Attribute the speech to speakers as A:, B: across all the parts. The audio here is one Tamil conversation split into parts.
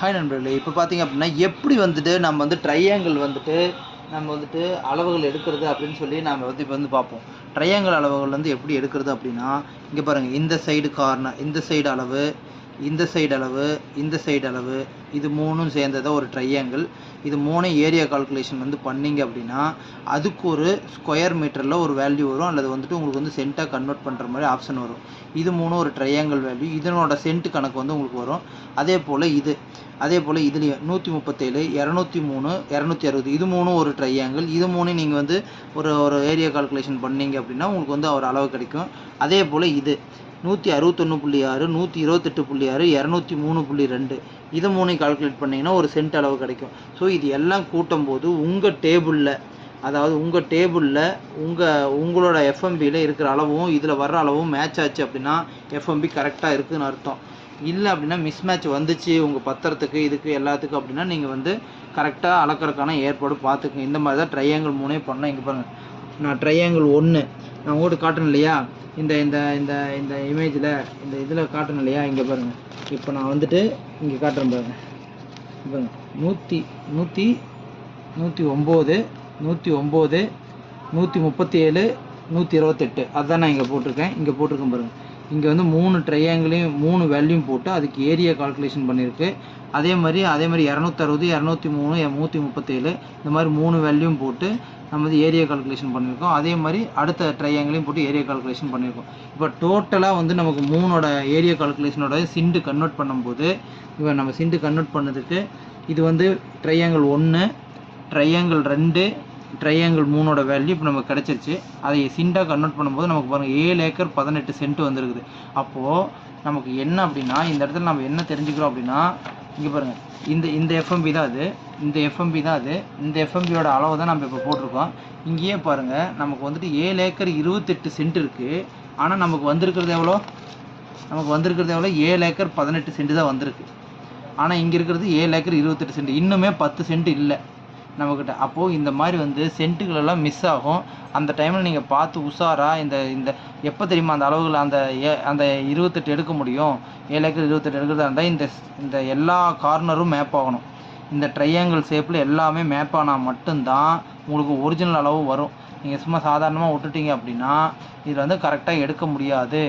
A: ஹாய் நண்பர்களே, இப்போ பார்த்தீங்க அப்படின்னா எப்படி வந்துட்டு நம்ம வந்து ட்ரையாங்கிள் வந்துட்டு நம்ம வந்துட்டு அளவுகள் எடுக்கிறது அப்படின்னு சொல்லி நம்ம வந்து இப்போ வந்து பார்ப்போம். ட்ரையாங்கிள் அளவுகள் வந்து எப்படி எடுக்கிறது அப்படின்னா, இங்கே பாருங்கள், இந்த சைடு கார்னர், இந்த சைடு அளவு, இந்த சைடு அளவு, இந்த சைடு அளவு, இது மூணும் சேர்ந்ததை ஒரு ட்ரையாங்கிள். இது மூணு ஏரியா கால்குலேஷன் வந்து பண்ணிங்க அப்படின்னா அதுக்கு ஒரு ஸ்கொயர் மீட்டரில் ஒரு வேல்யூ வரும், அல்லது வந்துட்டு உங்களுக்கு வந்து சென்ட்டாக கன்வெர்ட் பண்ணுற மாதிரி ஆப்ஷன் வரும். இது மூணும் ஒரு ட்ரையாங்கிள் வேல்யூ. இதனோட சென்ட் கணக்கு வந்து உங்களுக்கு வரும். அதே போல் இதுலேயும் 137, 203, 260 இது மூணும் ஒரு ட்ரையாங்கிள். இது மூணும் நீங்கள் வந்து ஒரு ஏரியா கால்குலேஷன் பண்ணிங்க அப்படின்னா உங்களுக்கு வந்து ஒரு அளவு கிடைக்கும். அதே போல் இது 161.6, 128.6, 203.2 இது மூணையும் கால்குலேட் பண்ணிங்கன்னா ஒரு சென்ட் அளவு கிடைக்கும். ஸோ இது எல்லாம் கூட்டும் போது உங்கள் டேபிளில், அதாவது உங்கள் டேபிளில் உங்களோட எஃப்எம்பியில் இருக்கிற அளவும் இதில் வர்ற அளவும் மேட்ச் ஆச்சு அப்படின்னா எஃப்எம்பி கரெக்டாக இருக்குதுன்னு அர்த்தம். இல்லை அப்படின்னா மிஸ்மேட்ச் வந்துச்சு உங்கள் பத்திரத்துக்கு இதுக்கு எல்லாத்துக்கும் அப்படின்னா நீங்கள் வந்து கரெக்டாக அளக்கிறதுக்கான ஏற்பாடு பார்த்துக்குங்க. இந்த மாதிரி தான் ட்ரையாங்கிள் மூணே பண்ணோம். இங்கே பாருங்கள், நான் ட்ரையாங்கிள் 1 நான் உங்களுக்கு காட்டணும் இல்லையா, இந்த இந்த இந்த இந்த இமேஜில் இந்த இதில் காட்டணும் இல்லையா, இங்கே பாருங்கள். இப்போ நான் வந்துட்டு இங்கே காட்டுறேன் பாருங்கள். பாருங்கள், 109, 109, 137, 128 அதுதான் நான் இங்கே போட்டிருக்கேன் பாருங்கள். இங்கே வந்து 3 ட்ரையாங்கிளையும் 3 வேல்யூம் போட்டு அதுக்கு ஏரியா கால்குலேஷன் பண்ணியிருக்கு. அதே மாதிரி 260, 203, 137 இந்த மாதிரி 3 வேல்யூம் போட்டு நம்ம வந்து ஏரியா கால்குலேஷன் பண்ணியிருக்கோம். அதே மாதிரி அடுத்த ட்ரையாங்கிளையும் போட்டு ஏரியா கால்குலேஷன் பண்ணியிருக்கோம். இப்போ டோட்டலாக வந்து நமக்கு 3ஓட ஏரியா கால்குலேஷனோட சிண்டு கன்வெர்ட் பண்ணும்போது, இப்போ நம்ம சிண்டு கன்வெர்ட் பண்ணதுக்கு இது வந்து ட்ரையாங்கிள் 1, ட்ரையாங்கிள் 2, ட்ரையாங்கிள் 3ஓட வேல்யூ இப்போ நமக்கு கிடச்சிருச்சு. அதை சிண்டாக கன்வெர்ட் பண்ணும்போது நமக்கு பாருங்கள் 7 ஏக்கர் 18 சென்ட் வந்துருக்குது. அப்போது நமக்கு என்ன அப்படின்னா, இந்த இடத்துல நம்ம என்ன தெரிஞ்சுக்கிறோம் அப்படின்னா, இங்கே பாருங்கள், இந்த எஃப்எம்பி தான் அது, இந்த எஃப்எம்பியோட அளவு தான் நம்ம இப்போ போட்டிருக்கோம். இங்கேயே பாருங்கள், நமக்கு வந்துட்டு 7 ஏக்கர் 28 சென்ட் இருக்குது. ஆனால் நமக்கு வந்திருக்கிறது எவ்வளோ, 7 ஏக்கர் 18 சென்ட் தான் வந்திருக்கு. ஆனால் இங்கே இருக்கிறது 7 ஏக்கர் 28 சென்ட், இன்னுமே 10 சென்ட் இல்லை நம்மக்கிட்ட. அப்போது இந்த மாதிரி வந்து சென்ட்டுகளெல்லாம் மிஸ் ஆகும். அந்த டைமில் நீங்கள் பார்த்து உஷாராக இந்த எப்போ தெரியுமா அந்த அளவுகள் அந்த 28 எடுக்க முடியும். 7 ஏக்கர் 28 எடுக்கிறதா இருந்தால் இந்த எல்லா கார்னரும் மேப் ஆகணும். இந்த ட்ரையாங்கிள் ஷேப்பில் எல்லாமே மேப் ஆனால் மட்டும்தான் உங்களுக்கு ஒரிஜினல் அளவு வரும். நீங்கள் சும்மா சாதாரணமாக விட்டுட்டீங்க அப்படின்னா இதில் வந்து கரெக்டாக எடுக்க முடியாது.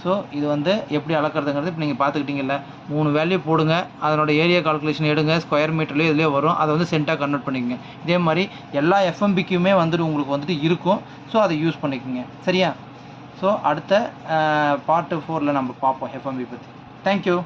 A: ஸோ இது வந்து எப்படி அளக்கிறதுங்கிறது இப்போ நீங்கள் பார்த்துக்கிட்டீங்கல்ல, 3 வேல்யூ போடுங்க, அதனோட ஏரியா கால்குலேஷன் எடுங்க, ஸ்கொயர் மீட்டர்லேயே இதுலேயே வரும், அதை வந்து சென்ட்டாக கன்வெர்ட் பண்ணிக்கோங்க. இதே மாதிரி எல்லா எஃப்எம்பிக்குமே வந்துட்டு உங்களுக்கு வந்துட்டு இருக்கும். ஸோ அதை யூஸ் பண்ணிக்கோங்க, சரியா? ஸோ அடுத்த பார்ட் 4ல் நம்ம பார்ப்போம் எஃப்எம்பி பற்றி. தேங்க்யூ.